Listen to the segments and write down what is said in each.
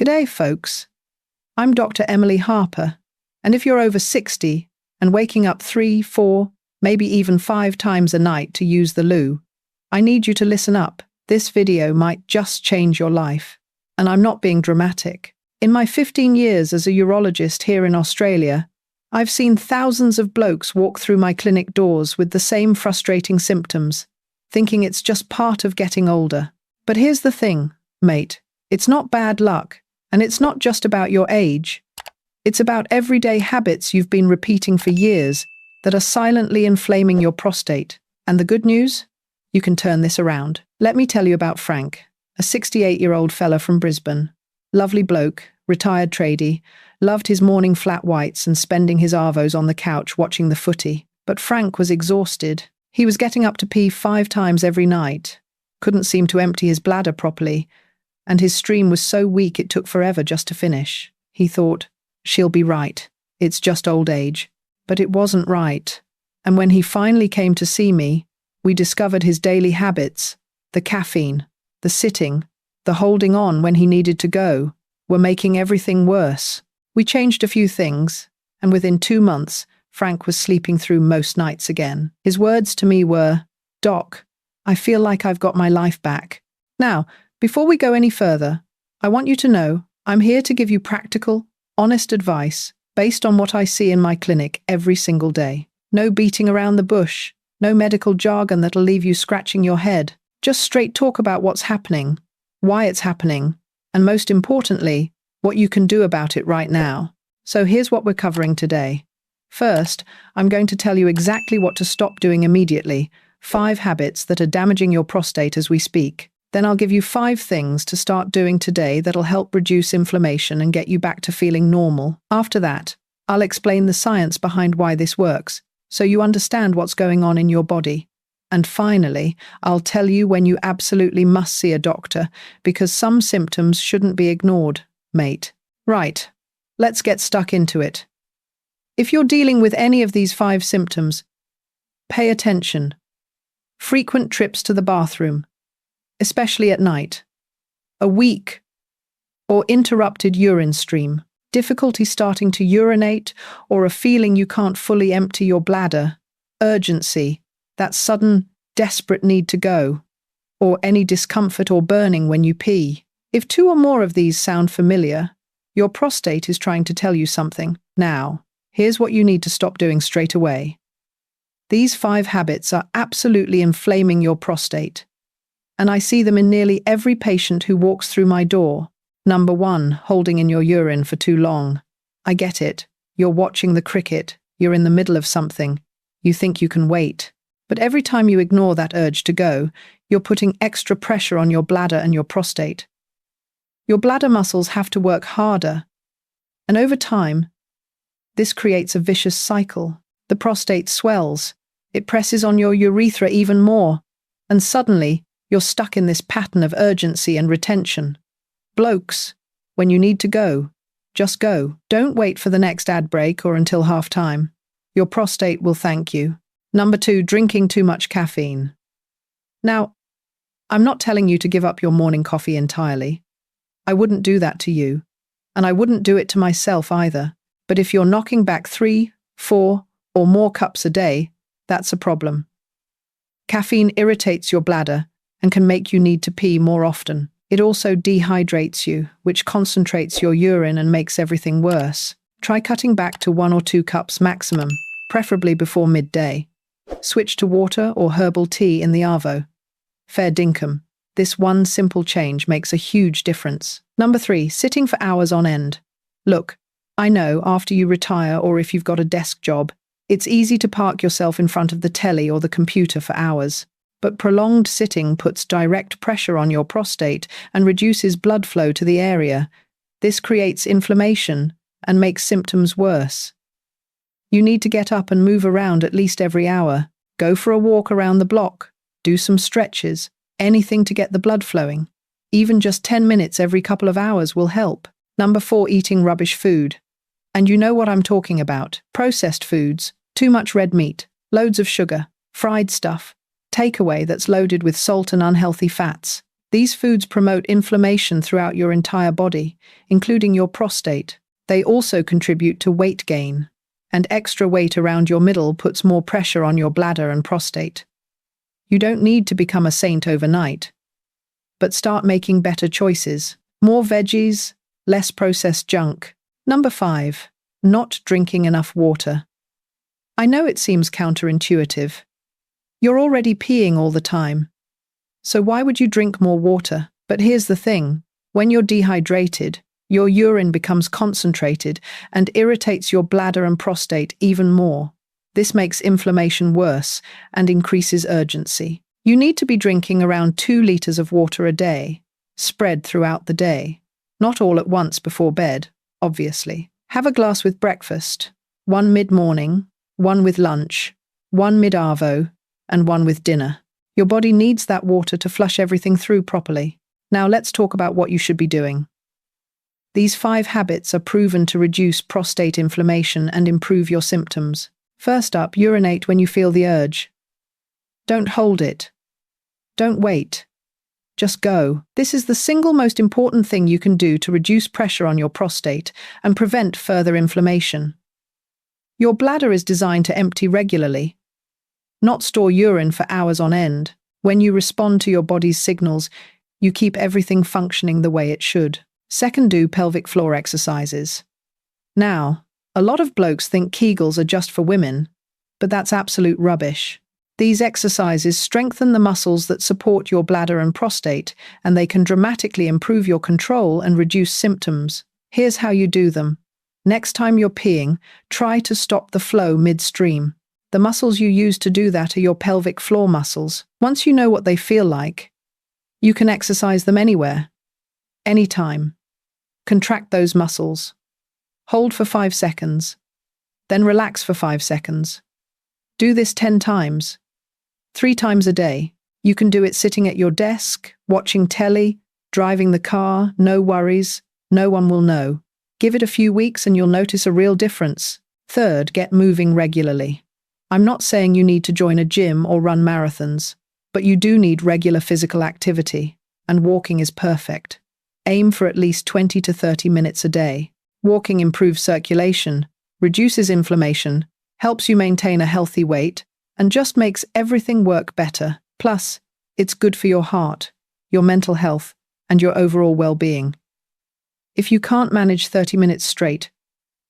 G'day, folks. I'm Dr. Emily Harper, and if you're over 60 and waking up 3, 4, maybe even 5 times a night to use the loo, I need you to listen up. This video might just change your life. And I'm not being dramatic. In my 15 years as a urologist here in Australia, I've seen thousands of blokes walk through my clinic doors with the same frustrating symptoms, thinking it's just part of getting older. But here's the thing, mate. It's not bad luck, and it's not just about your age. It's about everyday habits you've been repeating for years that are silently inflaming your prostate. And the good news? You can turn this around. Let me tell you about Frank, a 68-year-old fella from Brisbane. Lovely bloke, retired tradie, loved his morning flat whites and spending his arvos on the couch watching the footy. But Frank was exhausted. He was getting up to pee 5 times every night, couldn't seem to empty his bladder properly, and his stream was so weak it took forever just to finish. He thought, she'll be right. It's just old age. But it wasn't right. And when he finally came to see me, we discovered his daily habits, the caffeine, the sitting, the holding on when he needed to go, were making everything worse. We changed a few things, and within 2 months, Frank was sleeping through most nights again. His words to me were, "Doc, I feel like I've got my life back." Now, before we go any further, I want you to know I'm here to give you practical, honest advice based on what I see in my clinic every single day. No beating around the bush, no medical jargon that'll leave you scratching your head. Just straight talk about what's happening, why it's happening, and most importantly, what you can do about it right now. So here's what we're covering today. First, I'm going to tell you exactly what to stop doing immediately, 5 habits that are damaging your prostate as we speak. Then I'll give you 5 things to start doing today that'll help reduce inflammation and get you back to feeling normal. After that, I'll explain the science behind why this works, so you understand what's going on in your body. And finally, I'll tell you when you absolutely must see a doctor, because some symptoms shouldn't be ignored, mate. Right, let's get stuck into it. If you're dealing with any of these 5 symptoms, pay attention. Frequent trips to the bathroom, especially at night. A weak or interrupted urine stream. Difficulty starting to urinate, or a feeling you can't fully empty your bladder. Urgency, that sudden, desperate need to go. Or any discomfort or burning when you pee. If 2 or more of these sound familiar, your prostate is trying to tell you something. Now, here's what you need to stop doing straight away. These 5 habits are absolutely inflaming your prostate, and I see them in nearly every patient who walks through my door. Number 1, holding in your urine for too long. I get it. You're watching the cricket. You're in the middle of something. You think you can wait. But every time you ignore that urge to go, you're putting extra pressure on your bladder and your prostate. Your bladder muscles have to work harder. And over time, this creates a vicious cycle. The prostate swells. It presses on your urethra even more. And suddenly, you're stuck in this pattern of urgency and retention. Blokes, when you need to go, just go. Don't wait for the next ad break or until halftime. Your prostate will thank you. Number 2, drinking too much caffeine. Now, I'm not telling you to give up your morning coffee entirely. I wouldn't do that to you, and I wouldn't do it to myself either. But if you're knocking back 3, 4, or more cups a day, that's a problem. Caffeine irritates your bladder and can make you need to pee more often. It also dehydrates you, which concentrates your urine and makes everything worse. Try cutting back to 1 or 2 cups maximum, preferably before midday. Switch to water or herbal tea in the arvo. Fair dinkum. This one simple change makes a huge difference. Number 3, sitting for hours on end. Look, I know after you retire or if you've got a desk job, it's easy to park yourself in front of the telly or the computer for hours. But prolonged sitting puts direct pressure on your prostate and reduces blood flow to the area. This creates inflammation and makes symptoms worse. You need to get up and move around at least every hour. Go for a walk around the block. Do some stretches. Anything to get the blood flowing. Even just 10 minutes every couple of hours will help. Number 4, eating rubbish food. And you know what I'm talking about. Processed foods, too much red meat, loads of sugar, fried stuff, takeaway that's loaded with salt and unhealthy fats. These foods promote inflammation throughout your entire body, including your prostate. They also contribute to weight gain, and extra weight around your middle puts more pressure on your bladder and prostate. You don't need to become a saint overnight, but start making better choices. More veggies, less processed junk. Number 5. Not drinking enough water. I know it seems counterintuitive. You're already peeing all the time. So why would you drink more water? But here's the thing. When you're dehydrated, your urine becomes concentrated and irritates your bladder and prostate even more. This makes inflammation worse and increases urgency. You need to be drinking around 2 liters of water a day, spread throughout the day. Not all at once before bed, obviously. Have a glass with breakfast, 1 mid-morning, 1 with lunch, 1 mid-arvo, and 1 with dinner. Your body needs that water to flush everything through properly. Now let's talk about what you should be doing. These 5 habits are proven to reduce prostate inflammation and improve your symptoms. First up, urinate when you feel the urge. Don't hold it. Don't wait. Just go. This is the single most important thing you can do to reduce pressure on your prostate and prevent further inflammation. Your bladder is designed to empty regularly, not store urine for hours on end. When you respond to your body's signals, you keep everything functioning the way it should. Second, do pelvic floor exercises. Now, a lot of blokes think Kegels are just for women, but that's absolute rubbish. These exercises strengthen the muscles that support your bladder and prostate, and they can dramatically improve your control and reduce symptoms. Here's how you do them. Next time you're peeing, try to stop the flow midstream. The muscles you use to do that are your pelvic floor muscles. Once you know what they feel like, you can exercise them anywhere, anytime. Contract those muscles. Hold for 5 seconds. Then relax for 5 seconds. Do this 10 times. 3 times a day. You can do it sitting at your desk, watching telly, driving the car, no worries, no one will know. Give it a few weeks and you'll notice a real difference. Third, get moving regularly. I'm not saying you need to join a gym or run marathons, but you do need regular physical activity, and walking is perfect. Aim for at least 20 to 30 minutes a day. Walking improves circulation, reduces inflammation, helps you maintain a healthy weight, and just makes everything work better. Plus, it's good for your heart, your mental health, and your overall well-being. If you can't manage 30 minutes straight,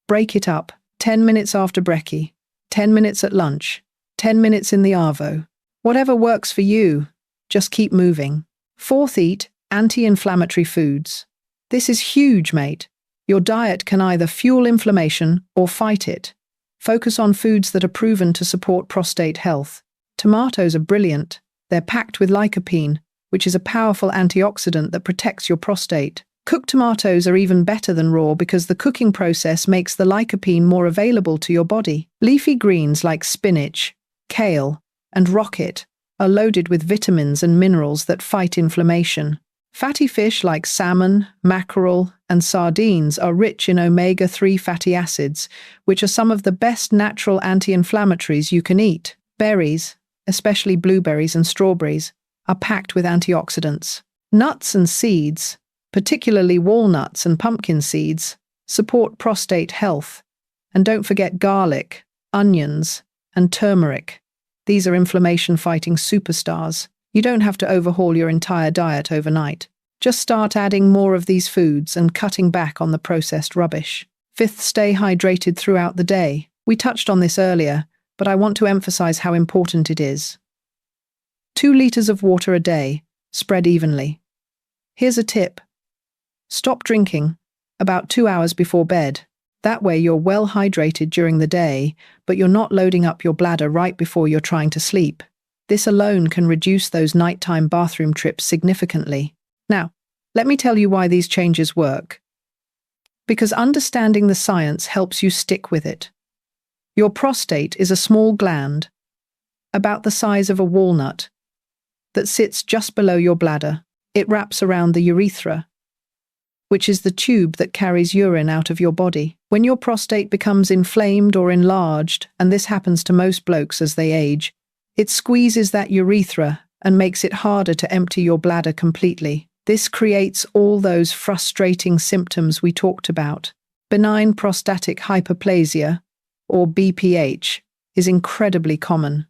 break it up. 10 minutes after brekkie, 10 minutes at lunch, 10 minutes in the arvo. Whatever works for you, just keep moving. Fourth, eat anti-inflammatory foods. This is huge, mate. Your diet can either fuel inflammation or fight it. Focus on foods that are proven to support prostate health. Tomatoes are brilliant. They're packed with lycopene, which is a powerful antioxidant that protects your prostate. Cooked tomatoes are even better than raw because the cooking process makes the lycopene more available to your body. Leafy greens like spinach, kale, and rocket are loaded with vitamins and minerals that fight inflammation. Fatty fish like salmon, mackerel, and sardines are rich in omega-3 fatty acids, which are some of the best natural anti-inflammatories you can eat. Berries, especially blueberries and strawberries, are packed with antioxidants. Nuts and seeds, particularly walnuts and pumpkin seeds, support prostate health. And don't forget garlic, onions, and turmeric. These are inflammation-fighting superstars. You don't have to overhaul your entire diet overnight. Just start adding more of these foods and cutting back on the processed rubbish. Fifth, stay hydrated throughout the day. We touched on this earlier, but I want to emphasize how important it is. 2 liters of water a day, spread evenly. Here's a tip. Stop drinking about 2 hours before bed. That way you're well hydrated during the day, but you're not loading up your bladder right before you're trying to sleep. This alone can reduce those nighttime bathroom trips significantly. Now, let me tell you why these changes work. Because understanding the science helps you stick with it. Your prostate is a small gland, about the size of a walnut, that sits just below your bladder. It wraps around the urethra, which is the tube that carries urine out of your body. When your prostate becomes inflamed or enlarged, and this happens to most blokes as they age, it squeezes that urethra and makes it harder to empty your bladder completely. This creates all those frustrating symptoms we talked about. Benign prostatic hyperplasia, or BPH, is incredibly common.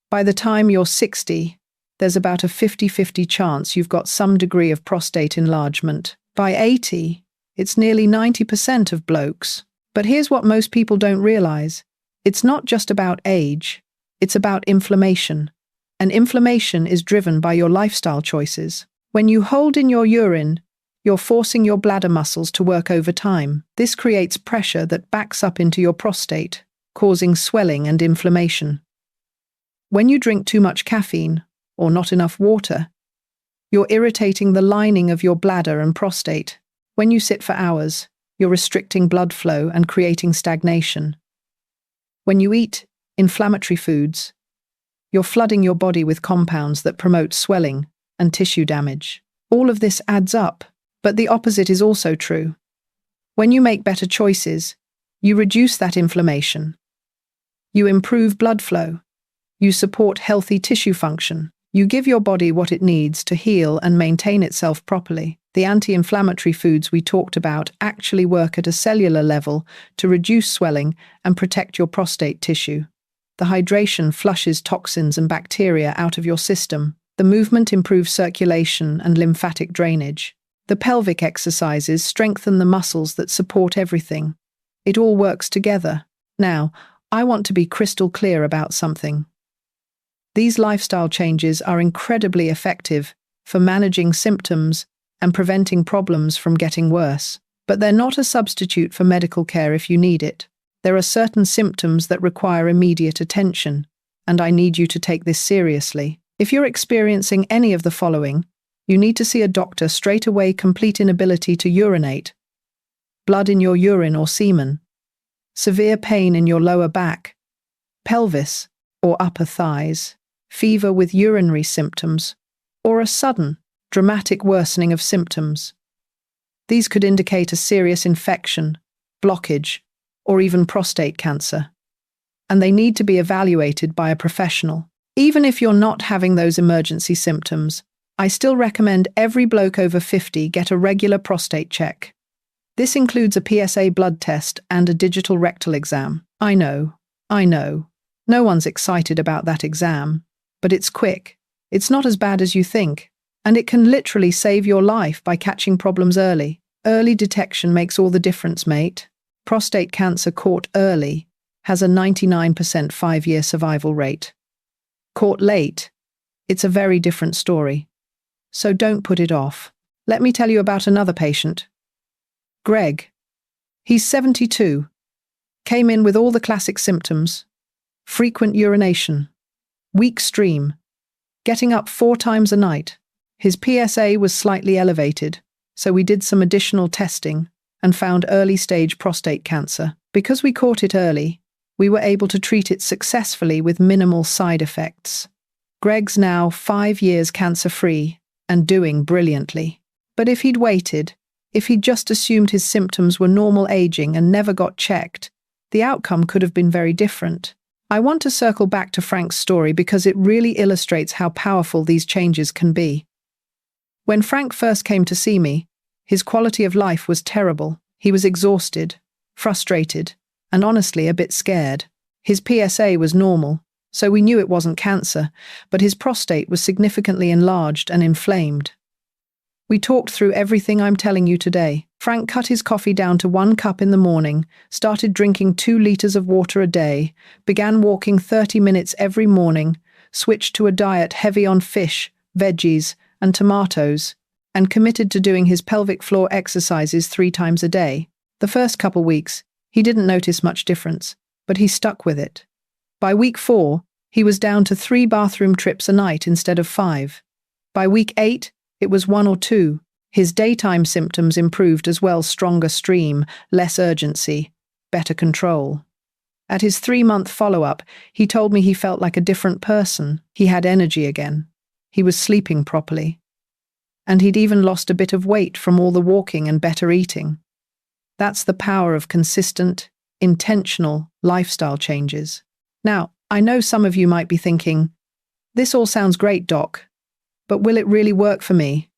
By the time you're 60, there's about a 50-50 chance you've got some degree of prostate enlargement. By 80, it's nearly 90% of blokes. But here's what most people don't realize. It's not just about age, it's about inflammation. And inflammation is driven by your lifestyle choices. When you hold in your urine, you're forcing your bladder muscles to work overtime. This creates pressure that backs up into your prostate, causing swelling and inflammation. When you drink too much caffeine, or not enough water, you're irritating the lining of your bladder and prostate. When you sit for hours, you're restricting blood flow and creating stagnation. When you eat inflammatory foods, you're flooding your body with compounds that promote swelling and tissue damage. All of this adds up, but the opposite is also true. When you make better choices, you reduce that inflammation. You improve blood flow. You support healthy tissue function. You give your body what it needs to heal and maintain itself properly. The anti-inflammatory foods we talked about actually work at a cellular level to reduce swelling and protect your prostate tissue. The hydration flushes toxins and bacteria out of your system. The movement improves circulation and lymphatic drainage. The pelvic exercises strengthen the muscles that support everything. It all works together. Now, I want to be crystal clear about something. These lifestyle changes are incredibly effective for managing symptoms and preventing problems from getting worse. But they're not a substitute for medical care if you need it. There are certain symptoms that require immediate attention, and I need you to take this seriously. If you're experiencing any of the following, you need to see a doctor straight away. Complete inability to urinate, blood in your urine or semen, severe pain in your lower back, pelvis or upper thighs, fever with urinary symptoms, or a sudden, dramatic worsening of symptoms. These could indicate a serious infection, blockage, or even prostate cancer, and they need to be evaluated by a professional. Even if you're not having those emergency symptoms, I still recommend every bloke over 50 get a regular prostate check. This includes a PSA blood test and a digital rectal exam. I know. No one's excited about that exam, but it's quick. It's not as bad as you think, and it can literally save your life by catching problems early. Early detection makes all the difference, mate. Prostate cancer caught early has a 99% 5-year survival rate. Caught late, it's a very different story. So don't put it off. Let me tell you about another patient. Greg. He's 72. Came in with all the classic symptoms. Frequent urination. Weak stream. Getting up 4 times a night. His PSA was slightly elevated, so we did some additional testing and found early-stage prostate cancer. Because we caught it early, we were able to treat it successfully with minimal side effects. Greg's now 5 years cancer-free and doing brilliantly. But if he'd waited, if he'd just assumed his symptoms were normal aging and never got checked, the outcome could have been very different. I want to circle back to Frank's story because it really illustrates how powerful these changes can be. When Frank first came to see me, his quality of life was terrible. He was exhausted, frustrated, and honestly a bit scared. His PSA was normal, so we knew it wasn't cancer, but his prostate was significantly enlarged and inflamed. We talked through everything I'm telling you today. Frank cut his coffee down to 1 cup in the morning, started drinking 2 liters of water a day, began walking 30 minutes every morning, switched to a diet heavy on fish, veggies, and tomatoes, and committed to doing his pelvic floor exercises 3 times a day. The first couple weeks, he didn't notice much difference, but he stuck with it. By week 4, he was down to 3 bathroom trips a night instead of 5. By week 8, it was 1 or 2. His daytime symptoms improved as well: stronger stream, less urgency, better control. At his 3-month follow-up, he told me he felt like a different person. He had energy again. He was sleeping properly. And he'd even lost a bit of weight from all the walking and better eating. That's the power of consistent, intentional lifestyle changes. Now, I know some of you might be thinking, This all sounds great, doc. But will it really work for me?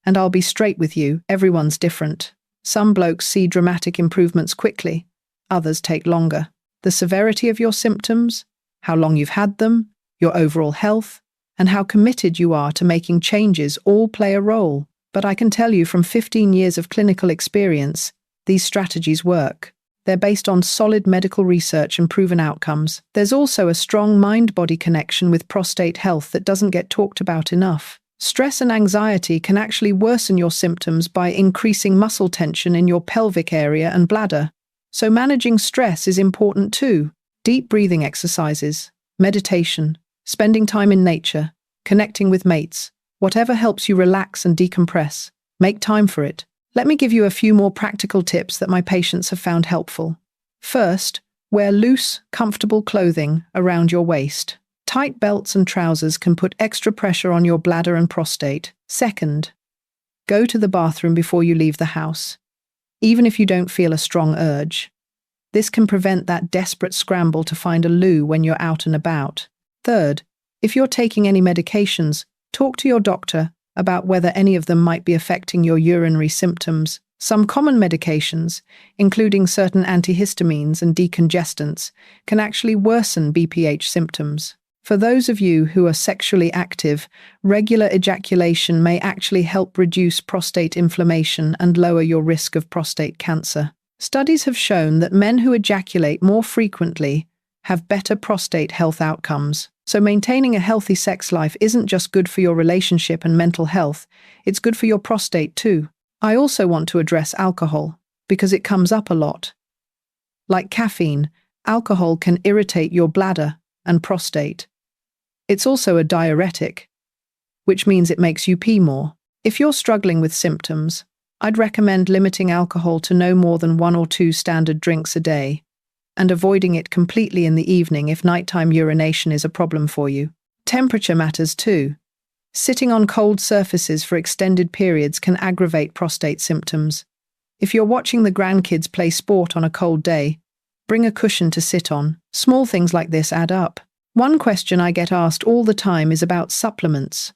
And I'll be straight with you, everyone's different. Some blokes see dramatic improvements quickly, others take longer. The severity of your symptoms, how long you've had them, your overall health, and how committed you are to making changes all play a role. But I can tell you from 15 years of clinical experience, these strategies work. They're based on solid medical research and proven outcomes. There's also a strong mind-body connection with prostate health that doesn't get talked about enough. Stress and anxiety can actually worsen your symptoms by increasing muscle tension in your pelvic area and bladder. So managing stress is important too. Deep breathing exercises, meditation, spending time in nature, connecting with mates, whatever helps you relax and decompress. Make time for it. Let me give you a few more practical tips that my patients have found helpful. First, wear loose, comfortable clothing around your waist. Tight belts and trousers can put extra pressure on your bladder and prostate. Second, go to the bathroom before you leave the house, even if you don't feel a strong urge. This can prevent that desperate scramble to find a loo when you're out and about. Third, if you're taking any medications, talk to your doctor about whether any of them might be affecting your urinary symptoms. Some common medications, including certain antihistamines and decongestants, can actually worsen BPH symptoms. For those of you who are sexually active, regular ejaculation may actually help reduce prostate inflammation and lower your risk of prostate cancer. Studies have shown that men who ejaculate more frequently have better prostate health outcomes. So maintaining a healthy sex life isn't just good for your relationship and mental health, it's good for your prostate too. I also want to address alcohol, because it comes up a lot. Like caffeine, alcohol can irritate your bladder and prostate. It's also a diuretic, which means it makes you pee more. If you're struggling with symptoms, I'd recommend limiting alcohol to no more than 1 or 2 standard drinks a day, and avoiding it completely in the evening if nighttime urination is a problem for you. Temperature matters too. Sitting on cold surfaces for extended periods can aggravate prostate symptoms. If you're watching the grandkids play sport on a cold day, bring a cushion to sit on. Small things like this add up. One question I get asked all the time is about supplements.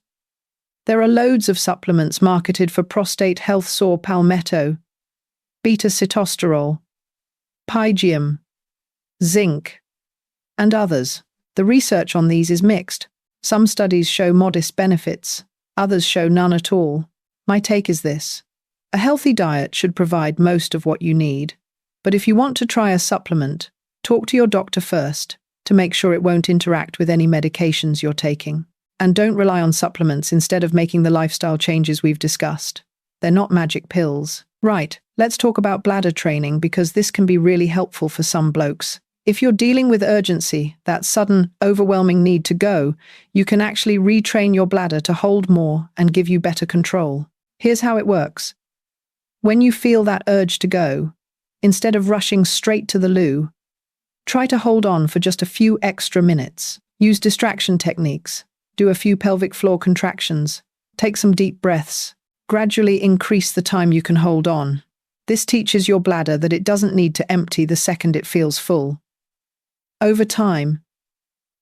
There are loads of supplements marketed for prostate health: saw palmetto, beta-sitosterol, pygium, zinc, and others. The research on these is mixed. Some studies show modest benefits, others show none at all. My take is this: a healthy diet should provide most of what you need, but if you want to try a supplement, talk to your doctor first to make sure it won't interact with any medications you're taking. And don't rely on supplements instead of making the lifestyle changes we've discussed. They're not magic pills. Right, let's talk about bladder training, because this can be really helpful for some blokes. If you're dealing with urgency, that sudden, overwhelming need to go, you can actually retrain your bladder to hold more and give you better control. Here's how it works. When you feel that urge to go, instead of rushing straight to the loo, try to hold on for just a few extra minutes. Use distraction techniques. Do a few pelvic floor contractions. Take some deep breaths. Gradually increase the time you can hold on. This teaches your bladder that it doesn't need to empty the second it feels full. Over time,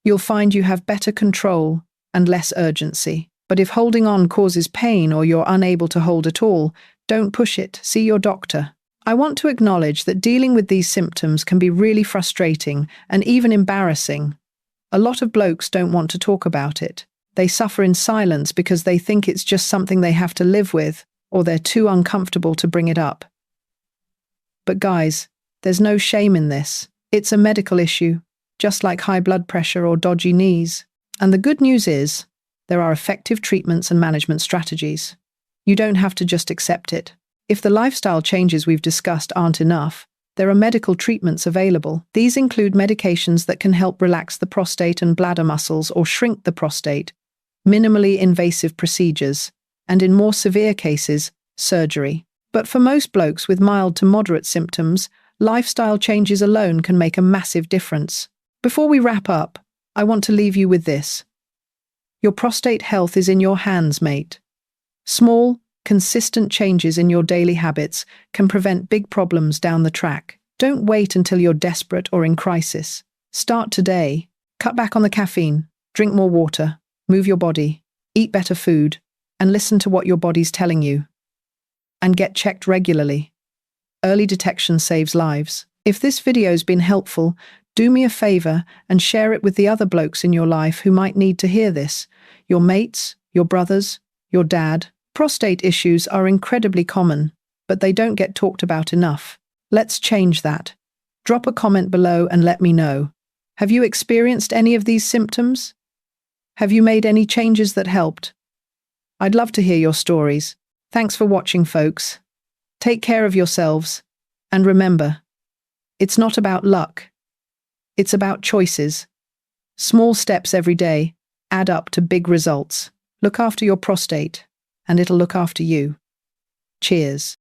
you'll find you have better control and less urgency. But if holding on causes pain or you're unable to hold at all, don't push it. See your doctor. I want to acknowledge that dealing with these symptoms can be really frustrating and even embarrassing. A lot of blokes don't want to talk about it. They suffer in silence because they think it's just something they have to live with, or they're too uncomfortable to bring it up. But guys, there's no shame in this. It's a medical issue, just like high blood pressure or dodgy knees. And the good news is, there are effective treatments and management strategies. You don't have to just accept it. If the lifestyle changes we've discussed aren't enough, there are medical treatments available. These include medications that can help relax the prostate and bladder muscles or shrink the prostate, minimally invasive procedures, and in more severe cases, surgery. But for most blokes with mild to moderate symptoms, lifestyle changes alone can make a massive difference. Before we wrap up, I want to leave you with this. Your prostate health is in your hands, mate. Small, consistent changes in your daily habits can prevent big problems down the track. Don't wait until you're desperate or in crisis. Start today. Cut back on the caffeine, drink more water, Move your body, eat better food, and listen to what your body's telling you. And get checked regularly. Early detection saves lives. If this video's been helpful, do me a favor and share it with the other blokes in your life who might need to hear this. Your mates, your brothers, your dad. Prostate issues are incredibly common, but they don't get talked about enough. Let's change that. Drop a comment below and let me know. Have you experienced any of these symptoms? Have you made any changes that helped? I'd love to hear your stories. Thanks for watching, folks. Take care of yourselves. And remember, it's not about luck. It's about choices. Small steps every day add up to big results. Look after your prostate, and it'll look after you. Cheers.